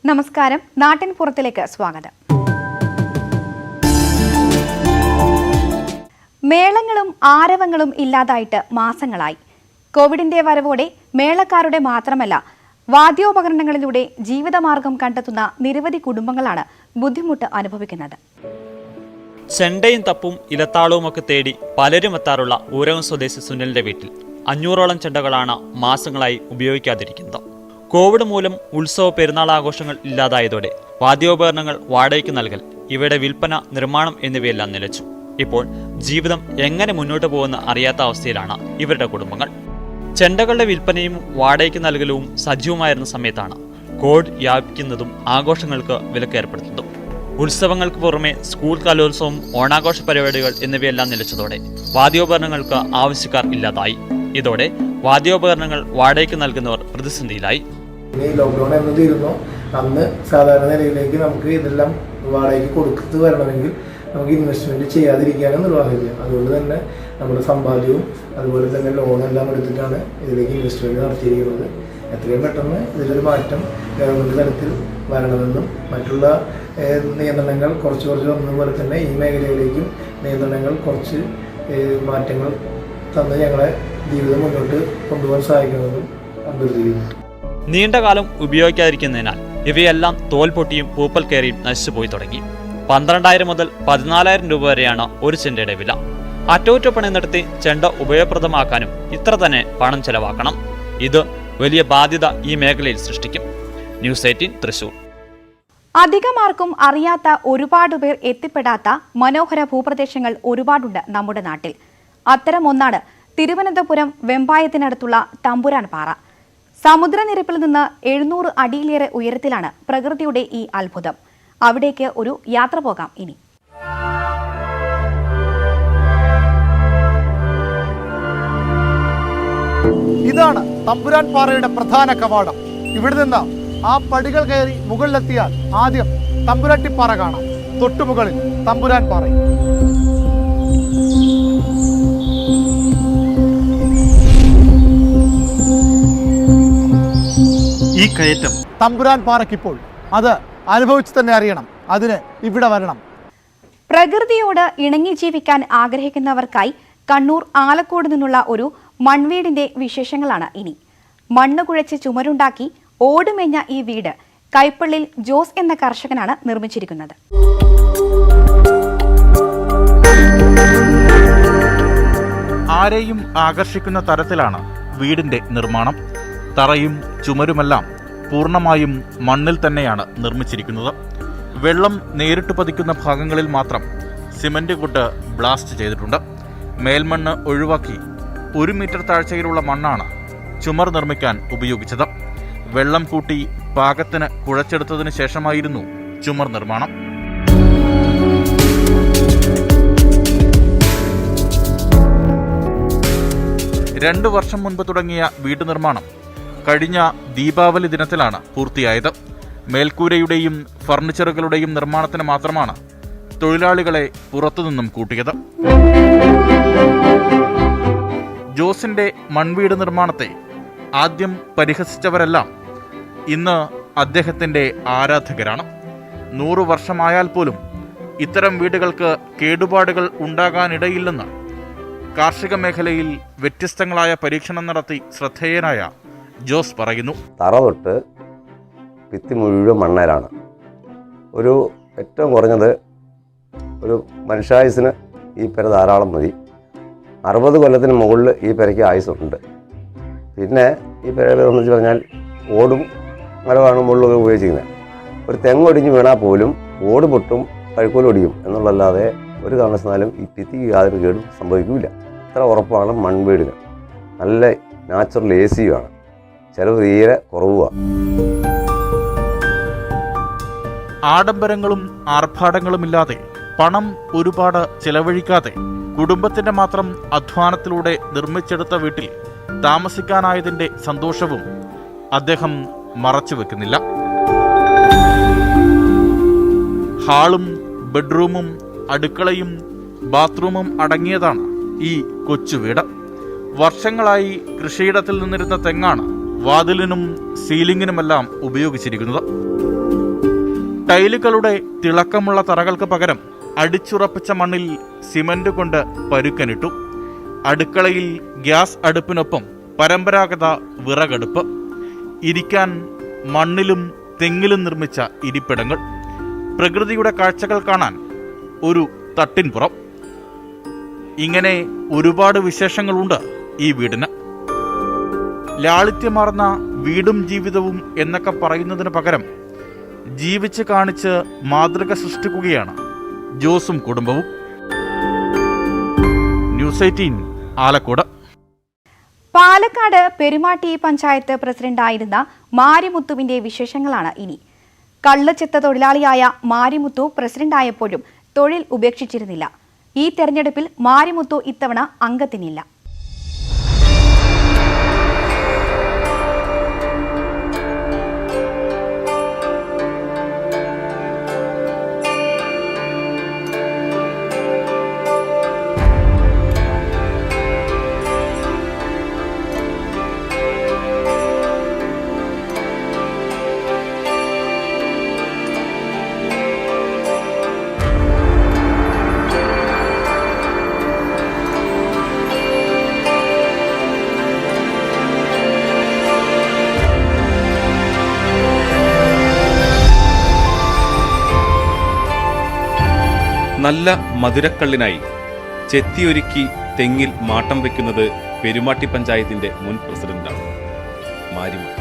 നമസ്കാരം, നാട്ടിൻ പുറത്തിലേക്ക് സ്വാഗതം. മേളങ്ങളും ആരവങ്ങളും ഇല്ലാതായിട്ട് മാസങ്ങളായി. കോവിഡിന്റെ വരവോടെ മേളക്കാരുടെ മാത്രമല്ല, വാദ്യോപകരണങ്ങളിലൂടെ ജീവിതമാർഗം കണ്ടെത്തുന്ന നിരവധി കുടുംബങ്ങളാണ് ബുദ്ധിമുട്ട് അനുഭവിക്കുന്നത്. ചെണ്ടയും തപ്പും ഇലത്താളവുമൊക്കെ തേടി പലരും എത്താറുള്ള ഊരകം സ്വദേശി സുനിലിന്റെ വീട്ടിൽ 500ഓളം ചെണ്ടകളാണ് മാസങ്ങളായി ഉപയോഗിക്കാതിരിക്കുന്നത്. കോവിഡ് മൂലം ഉത്സവ പെരുന്നാൾ ആഘോഷങ്ങൾ ഇല്ലാതായതോടെ വാദ്യോപകരണങ്ങൾ വാടകയ്ക്ക് നൽകൽ, ഇവയുടെ വിൽപ്പന, നിർമ്മാണം എന്നിവയെല്ലാം നിലച്ചു. ഇപ്പോൾ ജീവിതം എങ്ങനെ മുന്നോട്ട് പോകുന്ന അറിയാത്ത അവസ്ഥയിലാണ് ഇവരുടെ കുടുംബങ്ങൾ. ചെണ്ടകളുടെ വിൽപ്പനയും വാടകയ്ക്ക് നൽകലും സജീവമായിരുന്ന സമയത്താണ് കോവിഡ് വ്യാപിക്കുന്നതും ആഘോഷങ്ങൾക്ക് വിലക്കേർപ്പെടുത്തുന്നതും. ഉത്സവങ്ങൾക്ക് പുറമെ സ്കൂൾ കലോത്സവം, ഓണാഘോഷ പരിപാടികൾ എന്നിവയെല്ലാം നിലച്ചതോടെ വാദ്യോപകരണങ്ങൾക്ക് ആവശ്യക്കാർ ഇല്ലാതായി. ഇതോടെ വാദ്യോപകരണങ്ങൾ വാടകയ്ക്ക് നൽകുന്നവർ പ്രതിസന്ധിയിലായി. ലോക്ക്ഡൌൺ എന്ന് തീരുന്നു, അന്ന് സാധാരണ നിലയിലേക്ക് നമുക്ക് ഇതെല്ലാം വാടകയ്ക്ക് കൊടുത്തു വരണമെങ്കിൽ നമുക്ക് ഇൻവെസ്റ്റ്മെന്റ് ചെയ്യാതിരിക്കാനും നിർവാഹമില്ല. അതുകൊണ്ട് തന്നെ നമ്മുടെ സമ്പാദ്യവും അതുപോലെ തന്നെ ലോണെല്ലാം എടുത്തിട്ടാണ് ഇതിലേക്ക് ഇൻവെസ്റ്റ്മെന്റ് നടത്തിയിരിക്കുന്നത്. എത്രയും പെട്ടെന്ന് ഇതിലൊരു മാറ്റം ഗവൺമെന്റ് തലത്തിൽ വരണമെന്നും മറ്റുള്ള നിയന്ത്രണങ്ങൾ കുറച്ച് വന്നതുപോലെ തന്നെ ഈ മേഖലയിലേക്കും നിയന്ത്രണങ്ങൾ കുറച്ച് മാറ്റങ്ങൾ തന്ന് ഞങ്ങളെ ജീവിതം മുന്നോട്ട് കൊണ്ടുപോകാൻ സഹായിക്കണമെന്നും അഭ്യർത്ഥിക്കുന്നു. നീണ്ടകാലം ഉപയോഗിക്കാതിരിക്കുന്നതിനാൽ ഇവയെല്ലാം തോൽ പൊട്ടിയും പൂപ്പൽ കയറിയും നശിച്ചുപോയി തുടങ്ങി. 12,000 മുതൽ 14,000 രൂപ വരെയാണ് ഒരു ചെണ്ടയുടെ വില. അറ്റകുറ്റപ്പണി നടത്തി ചെണ്ട ഉപയോഗപ്രദമാക്കാനും ഇത്ര തന്നെ പണം ചെലവാക്കണം. ഇത് വലിയ ബാധ്യത ഈ മേഖലയിൽ സൃഷ്ടിക്കും. ന്യൂസ് 18 തൃശൂർ. അധികമാർക്കും അറിയാത്ത ഒരുപാട് പേർ എത്തിപ്പെടാത്ത മനോഹര ഭൂപ്രദേശങ്ങൾ ഒരുപാടുണ്ട് നമ്മുടെ നാട്ടിൽ. അത്തരം ഒന്നാണ് തിരുവനന്തപുരം വെമ്പായത്തിനടുത്തുള്ള തമ്പുരാൻ പാറ. സമുദ്രനിരപ്പിൽ നിന്ന് 700 അടിയിലേറെ ഉയരത്തിലാണ് പ്രകൃതിയുടെ ഈ അത്ഭുതം. അവിടേക്ക് ഒരു യാത്ര പോകാം ഇനി. ഇതാണ് തമ്പുരാൻ പാറയുടെ പ്രധാന കവാടം. ഇവിടെ നിന്ന് ആ പടികൾ കയറി മുകളിലെത്തിയാൽ ആദ്യം തമ്പുരാട്ടിപ്പാറ കാണാം. തൊട്ടുമുകളിൽ തമ്പുരാൻ പാറ. ഈ കയറ്റം തമ്പുരാൻ പാറയ്ക്കിപ്പോൾ അത് അനുഭവിച്ചു തന്നെ അറിയണം. അതിന് ഇവിടെ വരണം. പ്രകൃതിയോട് ഇണങ്ങി ജീവിക്കാൻ ആഗ്രഹിക്കുന്നവർക്കായി കണ്ണൂർ ആലക്കോട് നിന്നുള്ള ഒരു മൺവീടിന്റെ വിശേഷങ്ങളാണ് ഇനി. മണ്ണ് കുഴച്ച് ചുമരുണ്ടാക്കി ഓടുമേഞ്ഞ ഈ വീട് കൈപ്പള്ളിൽ ജോസ് എന്ന കർഷകനാണ് നിർമ്മിച്ചിരിക്കുന്നത്. ആരെയും ആകർഷിക്കുന്ന തരത്തിലാണ് വീടിന്റെ നിർമ്മാണം. തറയും ചുമരുമെല്ലാം പൂർണ്ണമായും മണ്ണിൽ തന്നെയാണ് നിർമ്മിച്ചിരിക്കുന്നത്. വെള്ളം നേരിട്ട് പതിക്കുന്ന ഭാഗങ്ങളിൽ മാത്രം സിമന്റ് കൊണ്ട് ബ്ലാസ്റ്റ് ചെയ്തിട്ടുണ്ട്. മേൽമണ്ണ് ഒഴിവാക്കി 1 മീറ്റർ താഴ്ചയിലുള്ള മണ്ണാണ് ചുമർ നിർമ്മിക്കാൻ ഉപയോഗിച്ചത്. വെള്ളം കൂട്ടി പാകത്തിന് കുഴച്ചെടുത്തതിന് ശേഷമായിരുന്നു ചുമർ നിർമ്മാണം. രണ്ടു വർഷം മുൻപ് തുടങ്ങിയ വീട് നിർമ്മാണം കഴിഞ്ഞ ദീപാവലി ദിനത്തിലാണ് പൂർത്തിയായത്. മേൽക്കൂരയുടെയും ഫർണിച്ചറുകളുടെയും നിർമ്മാണത്തിന് മാത്രമാണ് തൊഴിലാളികളെ പുറത്തുനിന്നും കൂട്ടിയത്. ജോസിന്റെ മൺവീട് നിർമ്മാണത്തെ ആദ്യം പരിഹസിച്ചവരെല്ലാം ഇന്ന് അദ്ദേഹത്തിന്റെ ആരാധകരാണ്. 100 വർഷമായാൽ പോലും ഇത്തരം വീടുകൾക്ക് കേടുപാടുകൾ ഉണ്ടാകാനിടയില്ലെന്ന് കാർഷിക മേഖലയിൽ വ്യത്യസ്തങ്ങളായ പരീക്ഷണം നടത്തി ശ്രദ്ധേയനായ ജോസ് പറയുന്നു. തറ തൊട്ട് ഭിത്തി മുഴുവൻ മണ്ണേലാണ്. ഒരു ഏറ്റവും കുറഞ്ഞത് ഒരു മനുഷ്യായുസിന് ഈ പെര ധാരാളം മതി. 60 കൊല്ലത്തിന് മുകളിൽ ഈ പെരയ്ക്ക് ആയുസുണ്ട്. പിന്നെ ഈ പെരയെ സംബന്ധിച്ച് പറഞ്ഞാൽ ഓടും മരമാണ് മുകളിലൊക്കെ ഉപയോഗിച്ചിരിക്കുന്നത്. ഒരു തെങ്ങൊടിഞ്ഞ് വീണാൽ പോലും ഓട് പൊട്ടും കഴുക്കോലൊടിയും എന്നുള്ളതല്ലാതെ ഒരു കാരണവശാലും ഈ ഭിത്തിക്ക് യാതൊരു കേടും സംഭവിക്കില്ല. ഇത്ര ഉറപ്പാണ് മൺവീടിന്. നല്ല നാച്ചുറൽ AC-യുമാണ്. ചെലവ് തീരെ കുറവാണ്. ആഡംബരങ്ങളും ആർഭാടങ്ങളുമില്ലാതെ, പണം ഒരുപാട് ചെലവഴിക്കാതെ, കുടുംബത്തിന്റെ മാത്രം അധ്വാനത്തിലൂടെ നിർമ്മിച്ചെടുത്ത വീട്ടിൽ താമസിക്കാനായതിന്റെ സന്തോഷവും അദ്ദേഹം മറച്ചുവെക്കുന്നില്ല. ഹാളും ബെഡ്റൂമും അടുക്കളയും ബാത്റൂമും അടങ്ങിയതാണ് ഈ കൊച്ചു വീട്. വർഷങ്ങളായി കൃഷിയിടത്തിൽ നിന്നിരുന്ന തെങ്ങാണ് വാതിലിനും സീലിംഗിനുമെല്ലാം ഉപയോഗിച്ചിരിക്കുന്നത്. ടൈലുകളുടെ തിളക്കമുള്ള തറകൾക്ക് പകരം അടിച്ചുറപ്പിച്ച മണ്ണിൽ സിമന്റ് കൊണ്ട് പരുക്കനിട്ടു. അടുക്കളയിൽ ഗ്യാസ് അടുപ്പിനൊപ്പം പരമ്പരാഗത വിറകടുപ്പ്, ഇരിക്കാൻ മണ്ണിലും തെങ്ങിലും നിർമ്മിച്ച ഇരിപ്പിടങ്ങൾ, പ്രകൃതിയുടെ കാഴ്ചകൾ കാണാൻ ഒരു തട്ടിൻപുറം. ഇങ്ങനെ ഒരുപാട് വിശേഷങ്ങളുണ്ട് ഈ വീടിന്. ലാളിത്യമാർന്ന വീടും ജീവിതവും എന്നൊക്കെ പറയുന്നതിന് പകരം ജീവിച്ച് കാണിച്ച് മാതൃക സൃഷ്ടിക്കുകയാണ് ജോസും കുടുംബവും. ന്യൂസ് 18 ആലക്കോട്. പാലക്കാട് പെരുമാട്ടി പഞ്ചായത്ത് പ്രസിഡന്റായിരുന്ന മാരിമുത്തുവിന്റെ വിശേഷങ്ങളാണ് ഇനി. കള്ളുചെത്ത തൊഴിലാളിയായ മാരിമുത്തു പ്രസിഡന്റായപ്പോഴും തൊഴിൽ ഉപേക്ഷിച്ചിരുന്നില്ല. ഈ തെരഞ്ഞെടുപ്പിൽ മാരിമുത്തു ഇത്തവണ അംഗത്തിനില്ല. നല്ല മധുരക്കള്ളിനായി ചെത്തിയൊരുക്കി തെങ്ങിൽ മാട്ടം വയ്ക്കുന്നത് പെരുമാട്ടി പഞ്ചായത്തിന്റെ മുൻ പ്രസിഡന്റാണ് മാരിമുത്തു.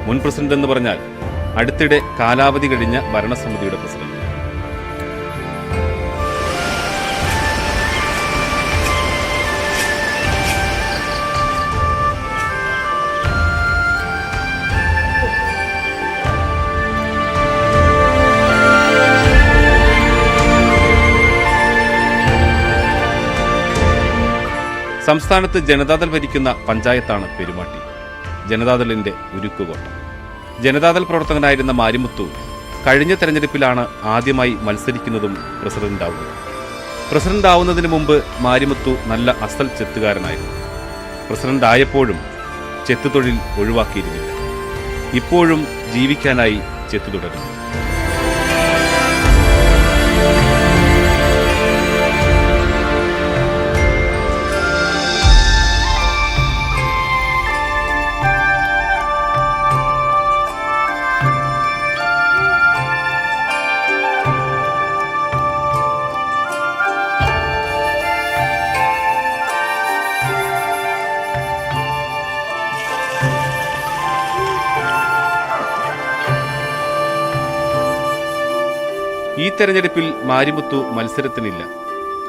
മുൻ പ്രസിഡന്റ് എന്ന് പറഞ്ഞാൽ അടുത്തിടെ കാലാവധി കഴിഞ്ഞ ഭരണസമിതിയുടെ പ്രസിഡന്റ്. സംസ്ഥാനത്ത് ജനതാദൾ ഭരിക്കുന്ന പഞ്ചായത്താണ് പെരുമാട്ടി. ജനതാദളിന്റെ ഉരുക്കുകോട്ട. ജനതാദൾ പ്രവർത്തകനായിരുന്ന മാരിമുത്തു കഴിഞ്ഞ തെരഞ്ഞെടുപ്പിലാണ് ആദ്യമായി മത്സരിക്കുന്നതും പ്രസിഡന്റാവുന്നത്. പ്രസിഡന്റാവുന്നതിന് മുമ്പ് മാരിമുത്തു നല്ല അസൽ ചെത്തുകാരനായിരുന്നു. പ്രസിഡന്റായപ്പോഴും ചെത്തുതൊഴിൽ ഒഴിവാക്കിയിരുന്നില്ല. ഇപ്പോഴും ജീവിക്കാനായി ചെത്തു തുടരുന്നു. ഈ തെരഞ്ഞെടുപ്പിൽ മാരിമുത്തു മത്സരത്തിനില്ല.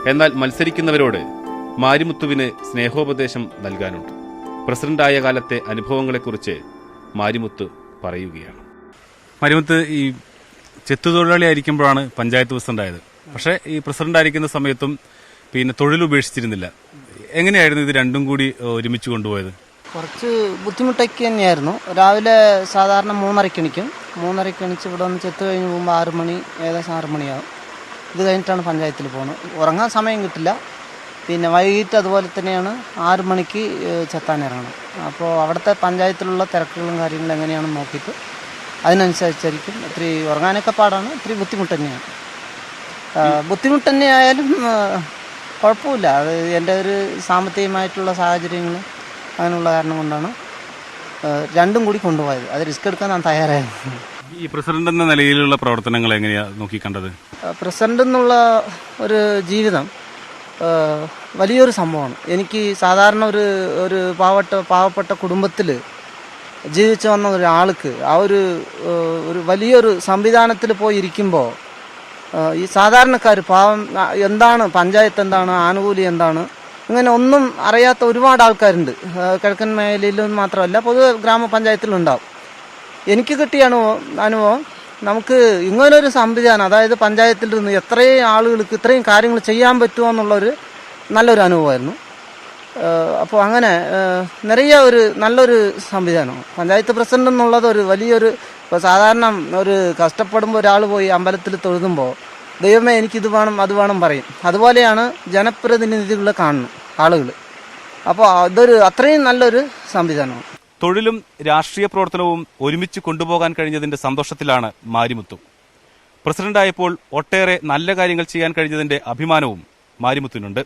എന്നാൽ മത്സരിക്കുന്നവരോട് മാരിമുത്തുവിന് സ്നേഹോപദേശം നൽകാനുണ്ട്. പ്രസിഡന്റായ കാലത്തെ അനുഭവങ്ങളെക്കുറിച്ച് മാരിമുത്തു പറയുകയാണ്. മാരിമുത്ത് ഈ ചെത്തുതൊഴിലാളി ആയിരിക്കുമ്പോഴാണ് പഞ്ചായത്ത് പ്രസിഡന്റായത്. പക്ഷേ ഈ പ്രസിഡന്റ് ആയിരിക്കുന്ന സമയത്തും പിന്നെ തൊഴിൽ ഉപേക്ഷിച്ചിരുന്നില്ല. എങ്ങനെയായിരുന്നു ഇത് രണ്ടും കൂടി ഒരുമിച്ച് കൊണ്ടുപോയത്? കുറച്ച് ബുദ്ധിമുട്ടൊക്കെ തന്നെയായിരുന്നു. രാവിലെ സാധാരണ 3:30 എണിക്കും. 3:30 എണിച്ച് ഇവിടെ വന്ന് ചെത്ത് കഴിഞ്ഞ് പോകുമ്പോൾ 6 മണി, ഏകദേശം 6 മണിയാവും. ഇത് കഴിഞ്ഞിട്ടാണ് പഞ്ചായത്തിൽ പോകുന്നത്. ഉറങ്ങാൻ സമയം കിട്ടില്ല. പിന്നെ വൈകിട്ട് അതുപോലെ തന്നെയാണ് 6 മണിക്ക് ചെത്താനിറങ്ങണം. അപ്പോൾ അവിടുത്തെ പഞ്ചായത്തിലുള്ള തിരക്കുകളും കാര്യങ്ങളും എങ്ങനെയാണെന്ന് നോക്കിയിട്ട് അതിനനുസരിച്ചായിരിക്കും. ഇത്തിരി ഉറങ്ങാനൊക്കെ പാടാണ്. ഇത്തിരി ബുദ്ധിമുട്ട് തന്നെയാണ്. ബുദ്ധിമുട്ട് തന്നെയായാലും കുഴപ്പമില്ല. അത് എൻ്റെ ഒരു സാമ്പത്തികമായിട്ടുള്ള സാഹചര്യങ്ങൾ അങ്ങനെയുള്ള കാരണം കൊണ്ടാണ് രണ്ടും കൂടി കൊണ്ടുപോയത്. അത് റിസ്ക് എടുക്കാൻ ഞാൻ തയ്യാറായിരുന്നു. ഈ പ്രസിഡന്റ് എന്ന നിലയിലുള്ള പ്രവർത്തനങ്ങൾ എങ്ങനെയാണ് നോക്കിക്കണ്ടത്? പ്രസിഡന്റ് എന്നുള്ള ഒരു ജീവിതം വലിയൊരു സംഭവമാണ്. എനിക്ക് സാധാരണ ഒരു പാവപ്പെട്ട കുടുംബത്തിൽ ജീവിച്ചു വന്ന ഒരാൾക്ക് ആ ഒരു വലിയൊരു സംവിധാനത്തിൽ പോയി ഇരിക്കുമ്പോൾ ഈ സാധാരണക്കാർ പാവം എന്താണ് പഞ്ചായത്ത്, എന്താണ് ആനുകൂല്യം, എന്താണ് ഇങ്ങനെ ഒന്നും അറിയാത്ത ഒരുപാട് ആൾക്കാരുണ്ട്. കിഴക്കൻ മേഖലയിലും മാത്രമല്ല, പൊതുവെ ഗ്രാമപഞ്ചായത്തിലുണ്ടാവും. എനിക്ക് കിട്ടിയ അനുഭവം നമുക്ക് ഇങ്ങനൊരു സംവിധാനം, അതായത് പഞ്ചായത്തിൽ നിന്ന് എത്രയും ആളുകൾക്ക് ഇത്രയും കാര്യങ്ങൾ ചെയ്യാൻ പറ്റുമോ എന്നുള്ളൊരു നല്ലൊരു അനുഭവമായിരുന്നു. അപ്പോൾ അങ്ങനെ നിറയെ നല്ലൊരു സംവിധാനമാണ് പഞ്ചായത്ത് പ്രസിഡന്റ് എന്നുള്ളത്. ഒരു വലിയൊരു, ഇപ്പോൾ സാധാരണ ഒരു കഷ്ടപ്പെടുമ്പോൾ ഒരാൾ പോയി അമ്പലത്തിൽ തൊഴുതുമ്പോൾ ദൈവമേ എനിക്കിത് വേണം അത് വേണം പറയും. അതുപോലെയാണ് ജനപ്രതിനിധികളെ കാണുന്നത് ആളുകൾ. അപ്പോൾ അത്രയും നല്ലൊരു സംവിധാനമാണ്. തൊഴിലും രാഷ്ട്രീയ പ്രവർത്തനവും ഒരുമിച്ച് കൊണ്ടുപോകാൻ കഴിഞ്ഞതിന്റെ സന്തോഷത്തിലാണ് മാരിമുത്തു. പ്രസിഡന്റായപ്പോൾ ഒട്ടേറെ നല്ല കാര്യങ്ങൾ ചെയ്യാൻ കഴിഞ്ഞതിന്റെ അഭിമാനവും മാരിമുത്തിനുണ്ട്.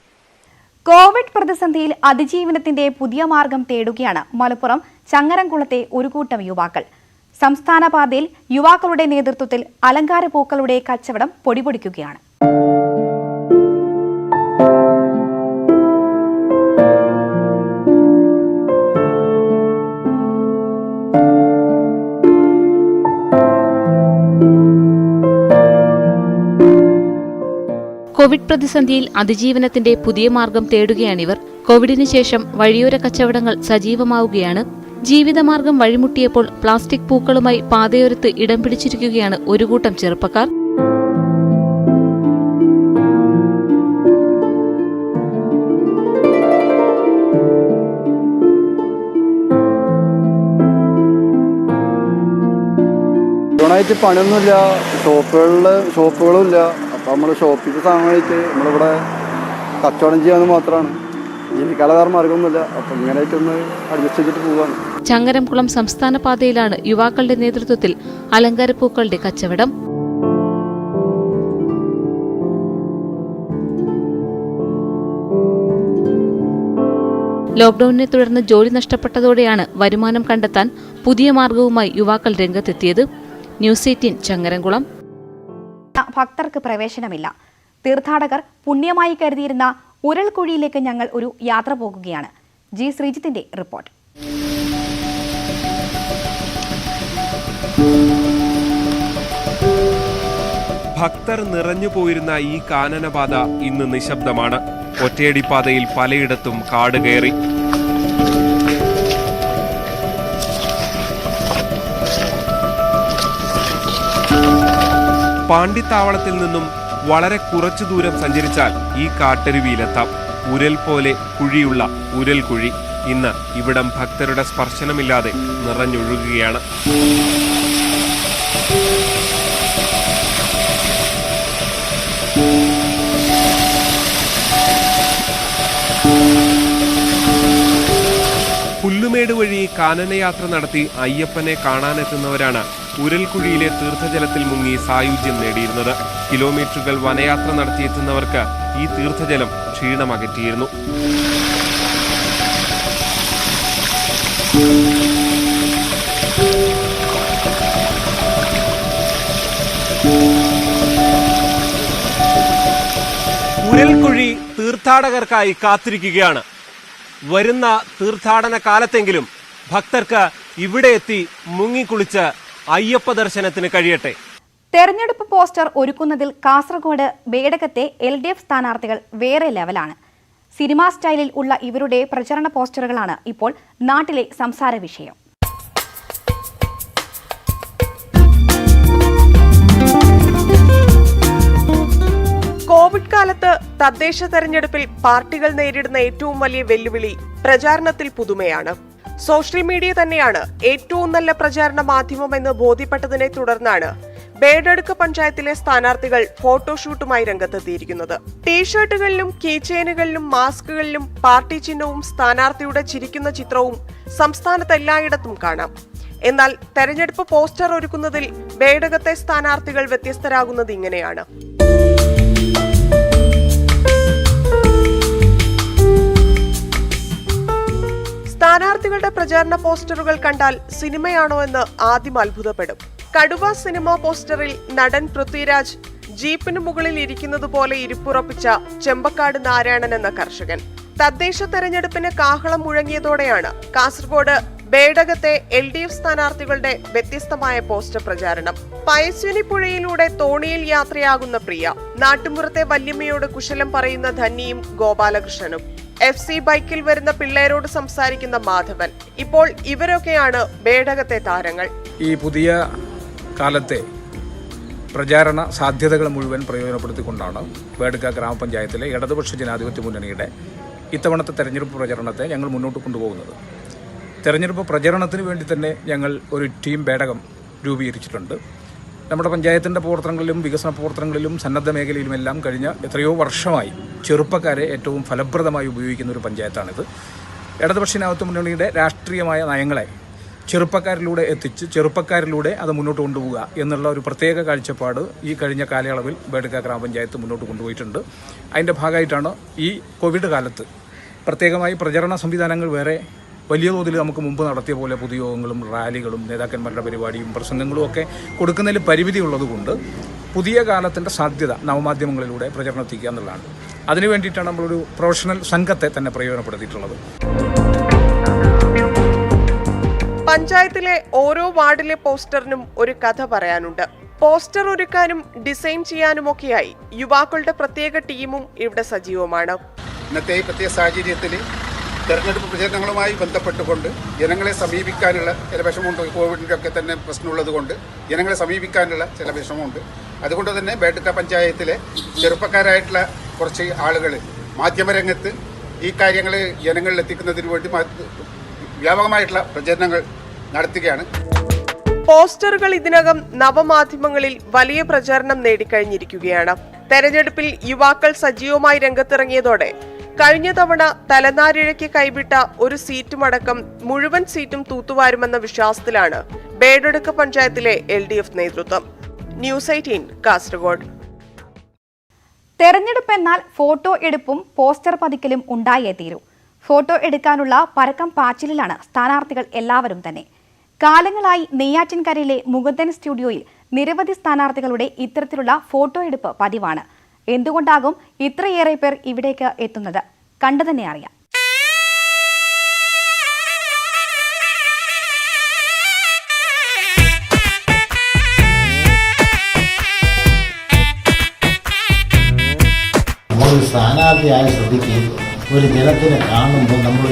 കോവിഡ് പ്രതിസന്ധിയിൽ അതിജീവനത്തിന്റെ പുതിയ മാർഗം തേടുകയാണ് മലപ്പുറം ചങ്ങരംകുളത്തെ ഒരു കൂട്ടം യുവാക്കൾ. സംസ്ഥാന പാതയിൽ യുവാക്കളുടെ നേതൃത്വത്തിൽ അലങ്കാര പൂക്കളുടെ കച്ചവടം പൊടിപൊടിക്കുകയാണ്. കോവിഡ് പ്രതിസന്ധിയിൽ അതിജീവനത്തിന്റെ പുതിയ മാർഗം തേടുകയാണിവർ. കോവിഡിന് ശേഷം വഴിയോര കച്ചവടങ്ങൾ സജീവമാവുകയാണ്. ജീവിതമാർഗം വഴിമുട്ടിയപ്പോൾ പ്ലാസ്റ്റിക് പൂക്കളുമായി പാതയോരത്ത് ഇടം പിടിച്ചിരിക്കുകയാണ് ഒരു കൂട്ടം ചെറുപ്പക്കാർ. ായിട്ട് പണിയൊന്നുമില്ല, ഷോപ്പുകളും ഇല്ല. അപ്പം നമ്മൾ ഷോപ്പിൽ സാധനം കഴിച്ച് നമ്മളിവിടെ കച്ചവടം ചെയ്യാമെന്ന് മാത്രമാണ്. ജീവിക്കാനുള്ള വേറെ മാർഗമൊന്നുമില്ല. അപ്പം ഇങ്ങനെയായിട്ടൊന്ന് അഡ്ജസ്റ്റ് ചെയ്തിട്ട് പോവുകയാണ്. ചങ്ങരംകുളം സംസ്ഥാന പാതയിലാണ് യുവാക്കളുടെ നേതൃത്വത്തിൽ അലങ്കാരപ്പൂക്കളുടെ കച്ചവടം. ലോക്ഡൌണിനെ തുടർന്ന് ജോലി നഷ്ടപ്പെട്ടതോടെയാണ് വരുമാനം കണ്ടെത്താൻ പുതിയ മാർഗവുമായി യുവാക്കൾ രംഗത്തെത്തിയത്. ന്യൂസ് 18 ചങ്ങരംകുളം. ഭക്തർക്ക് പ്രവേശനമില്ല. തീർത്ഥാടകർ പുണ്യമായി കരുതിയിരുന്ന ഉരൽക്കുഴിയിലേക്ക് ഞങ്ങൾ ഒരു യാത്ര പോകുകയാണ്. ജി ശ്രീജിത്തിന്റെ റിപ്പോർട്ട്. ഭക്തർ നിറഞ്ഞുപോയിരുന്ന ഈ കാനനപാത ഇന്ന് നിശബ്ദമാണ്. ഒറ്റയടിപ്പാതയിൽ പലയിടത്തും കാട് കയറി. പാണ്ടിത്താവളത്തിൽ നിന്നും വളരെ കുറച്ചു ദൂരം സഞ്ചരിച്ചാൽ ഈ കാട്ടരുവിയിലെത്താം. ഉരൽ പോലെ കുഴിയുള്ള ഉരൽക്കുഴി. ഇന്ന് ഇവിടം ഭക്തരുടെ സ്പർശനമില്ലാതെ നിറഞ്ഞൊഴുകുകയാണ്. പുല്ലുമേട് വഴി കാനനയാത്ര നടത്തി അയ്യപ്പനെ കാണാനെത്തുന്നവരാണ് ഉരൽക്കുഴിയിലെ തീർത്ഥജലത്തിൽ മുങ്ങി സായുജ്യം നേടിയിരുന്നത്. കിലോമീറ്ററുകൾ വനയാത്ര നടത്തിയെത്തുന്നവർക്ക് ഈ തീർത്ഥജലം ക്ഷീണമകറ്റിയിരുന്നു. ഉരൽക്കുഴി തീർത്ഥാടകർക്കായി കാത്തിരിക്കുകയാണ്. വരുന്ന തീർത്ഥാടന കാലത്തെങ്കിലും ഭക്തർക്ക് ഇവിടെ എത്തി മുങ്ങിക്കുളിച്ച് അയ്യപ്പ ദർശനത്തിന് കഴിയട്ടെ. തെരഞ്ഞെടുപ്പ് പോസ്റ്റർ ഒരുക്കുന്നതിൽ കാസർഗോഡ് ബേഡകത്തെ LDF സ്ഥാനാർത്ഥികൾ വേറെ ലെവലാണ്. സിനിമാ സ്റ്റൈലിൽ ഉള്ള ഇവരുടെ പ്രചരണ പോസ്റ്ററുകളാണ് ഇപ്പോൾ നാട്ടിലെ സംസാര വിഷയം. കോവിഡ് കാലത്ത് തദ്ദേശ തെരഞ്ഞെടുപ്പിൽ പാർട്ടികൾ നേരിടുന്ന ഏറ്റവും വലിയ വെല്ലുവിളി പ്രചാരണത്തിൽ പുതുമയാണ്. സോഷ്യൽ മീഡിയ തന്നെയാണ് ഏറ്റവും നല്ല പ്രചാരണ മാധ്യമമെന്ന് ബോധ്യപ്പെട്ടതിനെ തുടർന്നാണ് ബേഡടുക്ക പഞ്ചായത്തിലെ സ്ഥാനാർത്ഥികൾ ഫോട്ടോഷൂട്ടുമായി രംഗത്തെത്തിയിരിക്കുന്നത്. ടീഷർട്ടുകളിലും കീചെയിനുകളിലും മാസ്കുകളിലും പാർട്ടി ചിഹ്നവും സ്ഥാനാർത്ഥിയുടെ ചിരിക്കുന്ന ചിത്രവും സംസ്ഥാനത്ത് എല്ലായിടത്തും കാണാം. എന്നാൽ തെരഞ്ഞെടുപ്പ് പോസ്റ്റർ ഒരുക്കുന്നതിൽ ബേഡകത്തെ സ്ഥാനാർത്ഥികൾ വ്യത്യസ്തരാകുന്നത് ഇങ്ങനെയാണ്. സ്ഥാനാർത്ഥികളുടെ പ്രചാരണ പോസ്റ്ററുകൾ കണ്ടാൽ സിനിമയാണോ എന്ന് ആദ്യം അത്ഭുതപ്പെടും. കടുവ സിനിമ പോസ്റ്ററിൽ നടൻ പൃഥ്വിരാജ് ജീപ്പിന് മുകളിൽ ഇരിക്കുന്നത് പോലെ ഇരിപ്പുറപ്പിച്ച ചെമ്പക്കാട് നാരായണൻ എന്ന കർഷകൻ. തദ്ദേശ തെരഞ്ഞെടുപ്പിന് കാഹളം മുഴങ്ങിയതോടെയാണ് കാസർഗോഡ് ബേഡകത്തെ LDF സ്ഥാനാർത്ഥികളുടെ വ്യത്യസ്തമായ പോസ്റ്റർ പ്രചാരണം. പയസ്വിനി പുഴയിലൂടെ തോണിയിൽ യാത്രയാകുന്ന പ്രിയ, നാട്ടുമ്പുറത്തെ വല്യമ്മയോട് കുശലം പറയുന്ന ധന്യയും ഗോപാലകൃഷ്ണനും, FC ബൈക്കിൽ വരുന്ന പിള്ളേരോട് സംസാരിക്കുന്ന മാധവൻ. ഇപ്പോൾ ഇവരൊക്കെയാണ് ബേഡകത്തെ താരങ്ങൾ. ഈ പുതിയ കാലത്തെ പ്രചാരണ സാധ്യതകൾ മുഴുവൻ പ്രയോജനപ്പെടുത്തിക്കൊണ്ടാണ് ബേഡക ഗ്രാമപഞ്ചായത്തിലെ ഇടതുപക്ഷ ജനാധിപത്യ മുന്നണിയുടെ ഇത്തവണത്തെ തെരഞ്ഞെടുപ്പ് പ്രചരണത്തെ ഞങ്ങൾ മുന്നോട്ട് കൊണ്ടുപോകുന്നത്. തെരഞ്ഞെടുപ്പ് പ്രചരണത്തിന് വേണ്ടി തന്നെ ഞങ്ങൾ ഒരു ടീം ബേഡകം രൂപീകരിച്ചിട്ടുണ്ട്. നമ്മുടെ പഞ്ചായത്തിൻ്റെ പ്രവർത്തനങ്ങളിലും വികസന പ്രവർത്തനങ്ങളിലും സന്നദ്ധ മേഖലയിലുമെല്ലാം കഴിഞ്ഞ എത്രയോ വർഷമായി ചെറുപ്പക്കാരെ ഏറ്റവും ഫലപ്രദമായി ഉപയോഗിക്കുന്ന ഒരു പഞ്ചായത്താണിത്. ഇടതുപക്ഷ ജനാധിപത്യ മുന്നണിയുടെ രാഷ്ട്രീയമായ നയങ്ങളെ ചെറുപ്പക്കാരിലൂടെ എത്തിച്ച് ചെറുപ്പക്കാരിലൂടെ അത് മുന്നോട്ട് കൊണ്ടുപോവുക എന്നുള്ള ഒരു പ്രത്യേക കാഴ്ചപ്പാട് ഈ കഴിഞ്ഞ കാലയളവിൽ ബേഡക്ക ഗ്രാമപഞ്ചായത്ത് മുന്നോട്ട് കൊണ്ടുപോയിട്ടുണ്ട്. അതിൻ്റെ ഭാഗമായിട്ടാണ് ഈ കോവിഡ് കാലത്ത് പ്രത്യേകമായി പ്രചരണ സംവിധാനങ്ങൾ വേറെ വലിയ തോതിൽ നമുക്ക് മുമ്പ് നടത്തിയ പോലെ പൊതുയോഗങ്ങളും റാലികളും നേതാക്കന്മാരുടെ പരിപാടിയും പ്രസംഗങ്ങളും ഒക്കെ കൊടുക്കുന്നതിൽ പരിമിതി ഉള്ളതുകൊണ്ട് പുതിയ കാലത്തിൻ്റെ സാധ്യത നവമാധ്യമങ്ങളിലൂടെ പ്രചരണമെത്തിക്കുക എന്നുള്ളതാണ്. അതിനു വേണ്ടിയിട്ടാണ് നമ്മളൊരു പ്രൊഫഷണൽ സംഘത്തെ തന്നെ പ്രയോജനപ്പെടുത്തിയിട്ടുള്ളത്. പഞ്ചായത്തിലെ ഓരോ വാർഡിലെ പോസ്റ്ററിനും ഒരു കഥ പറയാനുണ്ട്. പോസ്റ്റർ ഒരുക്കാനും ഡിസൈൻ ചെയ്യാനുമൊക്കെയായി യുവാക്കളുടെ പ്രത്യേക ടീമും ഇവിടെ സജീവമാണ്. ഇന്നത്തെ ഈ പ്രത്യേക സാഹചര്യത്തിൽ തെരഞ്ഞെടുപ്പ് പ്രചരണങ്ങളുമായി ബന്ധപ്പെട്ടുകൊണ്ട് ജനങ്ങളെ സമീപിക്കാനുള്ള ചില വിഷമമുണ്ട്. കോവിഡിൻ്റെ ഒക്കെ തന്നെ പ്രശ്നമുള്ളത് കൊണ്ട് ജനങ്ങളെ സമീപിക്കാനുള്ള ചില വിഷമമുണ്ട്. അതുകൊണ്ട് തന്നെ ബേഡക്ക പഞ്ചായത്തിലെ ചെറുപ്പക്കാരായിട്ടുള്ള കുറച്ച് ആളുകൾ മാധ്യമരംഗത്ത് ഈ കാര്യങ്ങൾ ജനങ്ങളിൽ എത്തിക്കുന്നതിന് വേണ്ടി വ്യാപകമായിട്ടുള്ള പ്രചരണങ്ങൾ നടത്തുകയാണ്. പോസ്റ്ററുകൾ ഇതിനകം നവമാധ്യമങ്ങളിൽ വലിയ പ്രചാരണം നേടിക്കഴിഞ്ഞിരിക്കുകയാണ്. തെരഞ്ഞെടുപ്പിൽ യുവാക്കൾ സജീവമായി രംഗത്തിറങ്ങിയതോടെ കഴിഞ്ഞ തവണ തലനാരിഴയ്ക്ക് കൈവിട്ട ഒരു സീറ്റുമടക്കം മുഴുവൻ സീറ്റും തൂത്തുവാരുമെന്ന വിശ്വാസത്തിലാണ് ബേഡക്ക പഞ്ചായത്തിലെ LDF നേതൃത്വം. ന്യൂസ് 18 കാസർഗോഡ്. തെരഞ്ഞെടുപ്പ് എന്നാൽ ഫോട്ടോ എടുപ്പും പോസ്റ്റർ പതിക്കലും ഉണ്ടായേ തീരൂ. ഫോട്ടോ എടുക്കാനുള്ള പരക്കം പാച്ചിലിലാണ് സ്ഥാനാർത്ഥികൾ എല്ലാവരും തന്നെ. കാലങ്ങളായി നെയ്യാറ്റിൻകരയിലെ മുകുന്ദൻ സ്റ്റുഡിയോയിൽ നിരവധി സ്ഥാനാർത്ഥികളുടെ ഇത്തരത്തിലുള്ള ഫോട്ടോ എടുപ്പ് പതിവാണ്. എന്തുകൊണ്ടാകും ഇത്രയേറെ പേർ ഇവിടേക്ക് എത്തുന്നത്? കണ്ടു തന്നെ അറിയാം. നമ്മളൊരു സ്ഥാനാർത്ഥിയായ ശ്രദ്ധിക്ക് ഒരു ജനത്തിനെ കാണുമ്പോൾ നമ്മൾ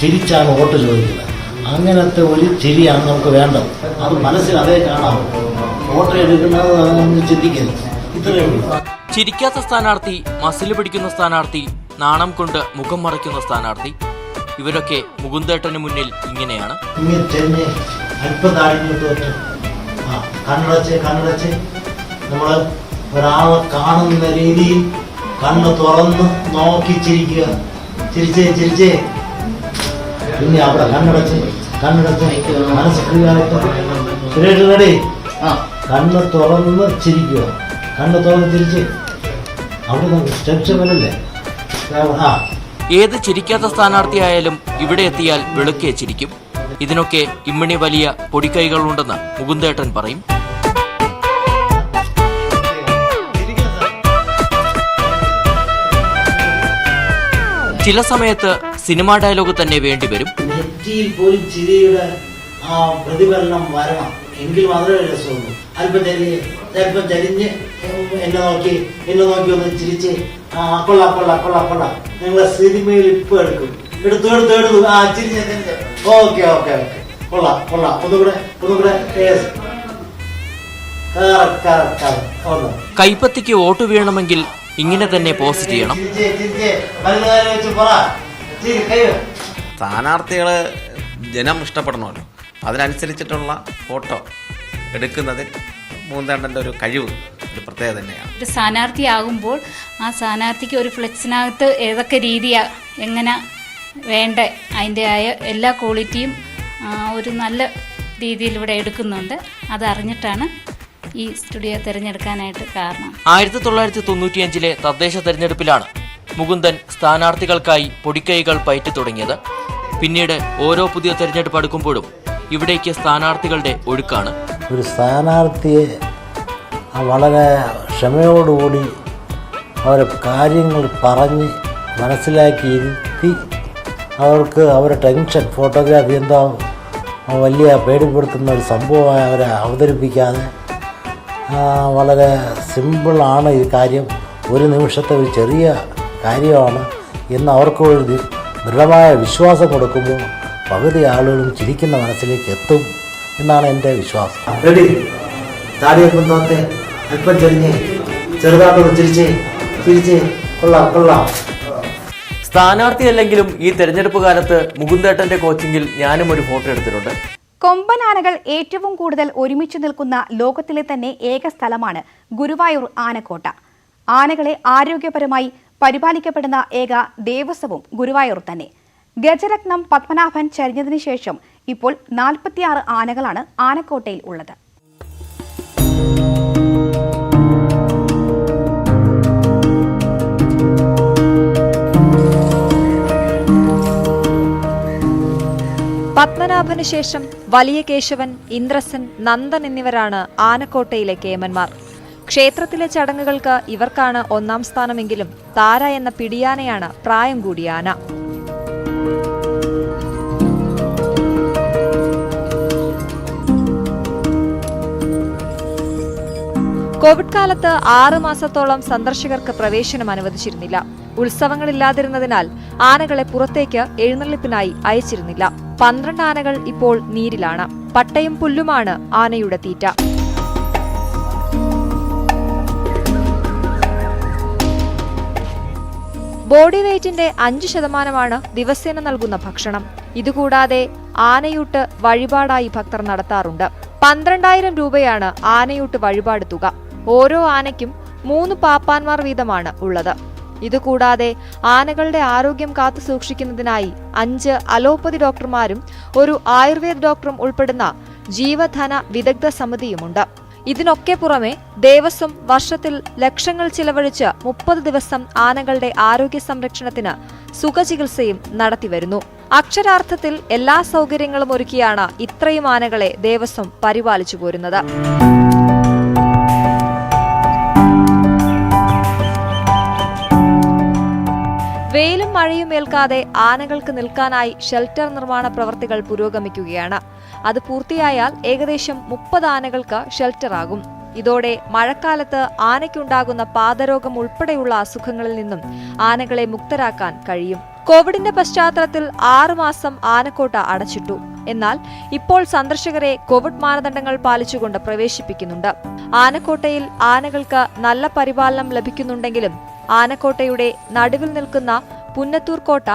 ചിരിച്ചാണ് വോട്ട് ചോദിക്കുന്നത്. അങ്ങനത്തെ ഒരു ചിരിയാണ് നമുക്ക് വേണ്ടത്. അത് മനസ്സിൽ അതേ കാണാം. വോട്ട് എടുക്കുന്നത് നമ്മൾ ചിന്തിക്കരുത്. ഇത്രയേ ഉള്ളൂ. ചിരിക്കാത്ത സ്ഥാനാർത്ഥി, മസിൽ പിടിക്കുന്ന സ്ഥാനാർത്ഥി, നാണം കൊണ്ട് മുഖം മറയ്ക്കുന്ന സ്ഥാനാർത്ഥി, ഇവരൊക്കെ മുകുന്ദേട്ടന് മുന്നിൽ ഇങ്ങനെയാണ്. ഇങ്ങനെ അല്പം താഴ്ന്നിട്ട് കണ്ണടച്ച് നമ്മൾ ഒരാളെ കാണുന്ന രീതിയിൽ കണ്ണ് തുറന്ന് നോക്കി ചിരിക്കുക. ചിരിച്ചേ പിന്നെ അവിടെ കണ്ണടച്ച് മനസ്സ് ക്ലിയറായിട്ട് റെഡി. കണ്ണ് തുറന്ന് ചിരിക്കുക. കണ്ണ് തുറന്ന് ചിരിച്ച് അവിടെ നമുക്ക് സ്റ്റെപ്സ് വരല്ലേ. ഏത് ചിരിക്കാത്ത സ്ഥാനാർത്ഥിയായാലും ഇവിടെ എത്തിയാൽ വെളുക്കെ ചിരിക്കും. ഇതിനൊക്കെ ഇമ്മണി വലിയ പൊടിക്കൈകളുണ്ടെന്ന് മുകുന്ദേട്ടൻ പറയും. ചില സമയത്ത് സിനിമാ ഡയലോഗ് തന്നെ വേണ്ടിവരും. നെറ്റിയിൽ പോലും ചിരിയുടെ പ്രതിഫലനം വരണം, എങ്കിൽ മാത്രമേ രസമുള്ളൂ. അല്പം ചരിഞ്ഞ് എന്നെ നോക്കി ഒന്ന് ചിരിച്ച് കൊള്ളാം നിങ്ങളെ സിനിമയിൽ ഇപ്പൊ എടുക്കും. എടുത്തു ചിരിച്ച് ഓക്കെ കൊള്ളാം ഒന്നുകൂടെ കൈപ്പത്തിക്ക് വോട്ട് വീഴണമെങ്കിൽ ഇങ്ങനെ തന്നെ പോസ്റ്റ് ചെയ്യണം. സ്ഥാനാർത്ഥികള് ജനം ഇഷ്ടപ്പെടണമല്ലോ, അതിനനുസരിച്ചിട്ടുള്ള ഫോട്ടോ എടുക്കുന്നതിൽ മുകുന്ദേട്ടൻ്റെ ഒരു കഴിവ് ഒരു പ്രത്യേകത തന്നെയാണ്. ഒരു സ്ഥാനാർത്ഥിയാകുമ്പോൾ ആ സ്ഥാനാർത്ഥിക്ക് ഒരു ഫ്ലെക്സിനകത്ത് ഏതൊക്കെ രീതിയാണ് എങ്ങനെ വേണ്ട അതിൻ്റെതായ എല്ലാ ക്വാളിറ്റിയും ഒരു നല്ല രീതിയിൽ ഇവിടെ എടുക്കുന്നുണ്ട്. അതറിഞ്ഞിട്ടാണ് ഈ സ്റ്റുഡിയോ തിരഞ്ഞെടുക്കാനായിട്ട് കാരണം. 1995 തദ്ദേശ തെരഞ്ഞെടുപ്പിലാണ് മുകുന്ദൻ സ്ഥാനാർത്ഥികൾക്കായി പൊടിക്കൈകൾ പയറ്റി തുടങ്ങിയത്. പിന്നീട് ഓരോ പുതിയ തെരഞ്ഞെടുപ്പ് അടുക്കുമ്പോഴും ഇവിടേക്ക് സ്ഥാനാർത്ഥികളുടെ ഒഴുക്കാണ്. ഒരു സ്ഥാനാർത്ഥിയെ വളരെ ക്ഷമയോടുകൂടി അവരെ കാര്യങ്ങൾ പറഞ്ഞ് മനസ്സിലാക്കി ഇരുത്തി അവർക്ക് അവരുടെ ടെൻഷൻ ഫോട്ടോഗ്രാഫി എന്താ വലിയ പേടിപ്പെടുത്തുന്ന ഒരു സംഭവമായി അവരെ അവതരിപ്പിക്കാതെ വളരെ സിമ്പിളാണ് ഈ കാര്യം, ഒരു നിമിഷത്തെ ഒരു ചെറിയ കാര്യമാണ് എന്ന് അവർക്ക് ഒരു ദൃഢമായ വിശ്വാസം കൊടുക്കുമ്പോൾ പകുതി ആളുകളും ചിരിക്കുന്ന മനസ്സിലേക്ക് എത്തും എന്നാണ് എൻ്റെ വിശ്വാസം. റെഡി, താടിയൊക്കെ നോത്തെ അല്പം ചെറുതായിട്ടൊന്ന് ചിരിച്ചേ കൊള്ളാം. സ്ഥാനാർത്ഥിയല്ലെങ്കിലും ഈ തെരഞ്ഞെടുപ്പ് കാലത്ത് മുകുന്ദേട്ടന്റെ കോച്ചിങ്ങിൽ ഞാനും ഒരു ഫോട്ടോ എടുത്തിട്ടുണ്ട്. കൊമ്പനാനകൾ ഏറ്റവും കൂടുതൽ ഒരുമിച്ച് നിൽക്കുന്ന ലോകത്തിലെ തന്നെ ഏക സ്ഥലമാണ് ഗുരുവായൂർ ആനക്കോട്ട. ആനകളെ ആരോഗ്യപരമായി പരിപാലിക്കപ്പെടുന്ന ഏക ദേവസ്വവും ഗുരുവായൂർ തന്നെ. ഗജരത്നം പത്മനാഭൻ ചരിഞ്ഞതിനു ശേഷം ഇപ്പോൾ 46 ആനകളാണ് ആനക്കോട്ടയിൽ ഉള്ളത്. പത്മനാഭന് ശേഷം വലിയ കേശവൻ, ഇന്ദ്രസൻ, നന്ദൻ എന്നിവരാണ് ആനക്കോട്ടയിലെ കേമന്മാർ. ക്ഷേത്രത്തിലെ ചടങ്ങുകൾക്ക് ഇവർക്കാണ് 1ാം സ്ഥാനമെങ്കിലും താര എന്ന പിടിയാനയാണ് പ്രായം കൂടിയ ആന. കോവിഡ് കാലത്ത് 6 മാസത്തോളം സന്ദർശകർക്ക് പ്രവേശനം അനുവദിച്ചിരുന്നില്ല. ഉത്സവങ്ങളില്ലാതിരുന്നതിനാൽ ആനകളെ പുറത്തേക്ക് എഴുന്നള്ളിപ്പിനായി അയച്ചിരുന്നില്ല. 12 ആനകൾ ഇപ്പോൾ നീരിലാണ്. പട്ടയും പുല്ലുമാണ് ആനയുടെ തീറ്റ. ബോഡി വെയ്റ്റിന്റെ 5% ദിവസേന നൽകുന്ന ഭക്ഷണം. ഇതുകൂടാതെ ആനയൂട്ട് വഴിപാടായി ഭക്തർ നടത്താറുണ്ട്. 12,000 രൂപയാണ് ആനയൂട്ട് വഴിപാട് തുക. ഓരോ ആനയ്ക്കും 3 പാപ്പാന്മാർ വീതമാണ് ഉള്ളത്. ഇതുകൂടാതെ ആനകളുടെ ആരോഗ്യം കാത്തു സൂക്ഷിക്കുന്നതിനായി 5 അലോപ്പതി ഡോക്ടർമാരും ഒരു ആയുർവേദ ഡോക്ടറും ഉൾപ്പെടുന്ന ജീവധന വിദഗ്ധ സമിതിയുമുണ്ട്. ഇതിനൊക്കെ പുറമെ ദേവസ്വം വർഷത്തിൽ ലക്ഷങ്ങൾ ചിലവഴിച്ച് 30 ദിവസം ആനകളുടെ ആരോഗ്യ സംരക്ഷണത്തിന് സുഖചികിത്സയും നടത്തിവരുന്നു. അക്ഷരാർത്ഥത്തിൽ എല്ലാ സൗകര്യങ്ങളും ഒരുക്കിയാണ് ഇത്രയും ആനകളെ ദേവസ്വം പരിപാലിച്ചു പോരുന്നത്. വെയിലും മഴയും ഏൽക്കാതെ ആനകൾക്ക് നിൽക്കാനായി ഷെൽട്ടർ നിർമ്മാണ പ്രവർത്തികൾ പുരോഗമിക്കുകയാണ്. അത് പൂർത്തിയായാൽ ഏകദേശം 30 ആനകൾക്ക് ഷെൽട്ടറാകും. ഇതോടെ മഴക്കാലത്ത് ആനയ്ക്കുണ്ടാകുന്ന പാദരോഗം ഉൾപ്പെടെയുള്ള അസുഖങ്ങളിൽ നിന്നും ആനകളെ മുക്തരാക്കാൻ കഴിയും. കോവിഡിന്റെ പശ്ചാത്തലത്തിൽ 6 മാസം ആനക്കോട്ട അടച്ചിട്ടു. എന്നാൽ ഇപ്പോൾ സന്ദർശകരെ കോവിഡ് മാനദണ്ഡങ്ങൾ പാലിച്ചുകൊണ്ട് പ്രവേശിപ്പിക്കുന്നുണ്ട്. ആനക്കോട്ടയിൽ ആനകൾക്ക് നല്ല പരിപാലനം ലഭിക്കുന്നുണ്ടെങ്കിലും ആനക്കോട്ടയുടെ നടുവിൽ നിൽക്കുന്ന പുന്നത്തൂർ കോട്ട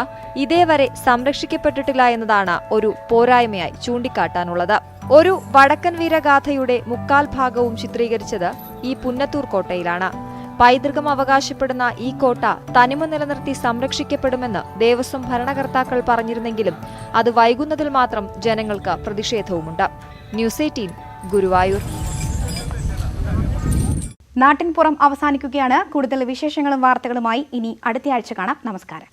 ഇതേവരെ സംരക്ഷിക്കപ്പെട്ടിട്ടില്ല എന്നതാണ് ഒരു പോരായ്മയായി ചൂണ്ടിക്കാട്ടാനുള്ളത്. ഒരു വടക്കൻ വീരഗാഥയുടെ 3/4 ഭാഗവും ചിത്രീകരിച്ചത് ഈ പുന്നത്തൂർ കോട്ടയിലാണ്. പൈതൃകം അവകാശപ്പെടുന്ന ഈ കോട്ട തനിമ നിലനിർത്തി സംരക്ഷിക്കപ്പെടുമെന്ന് ദേവസ്വം ഭരണകർത്താക്കൾ പറഞ്ഞിരുന്നെങ്കിലും അത് വൈകുന്നതിൽ മാത്രം ജനങ്ങൾക്ക് പ്രതിഷേധവുമുണ്ട്. ന്യൂസ് 18 ഗുരുവായൂർ. നാട്ടിൻപുറം അവസാനിക്കുകയാണ്. കൂടുതൽ വിശേഷങ്ങളും വാർത്തകളുമായി ഇനി അടുത്തയാഴ്ച കാണാം. നമസ്കാരം.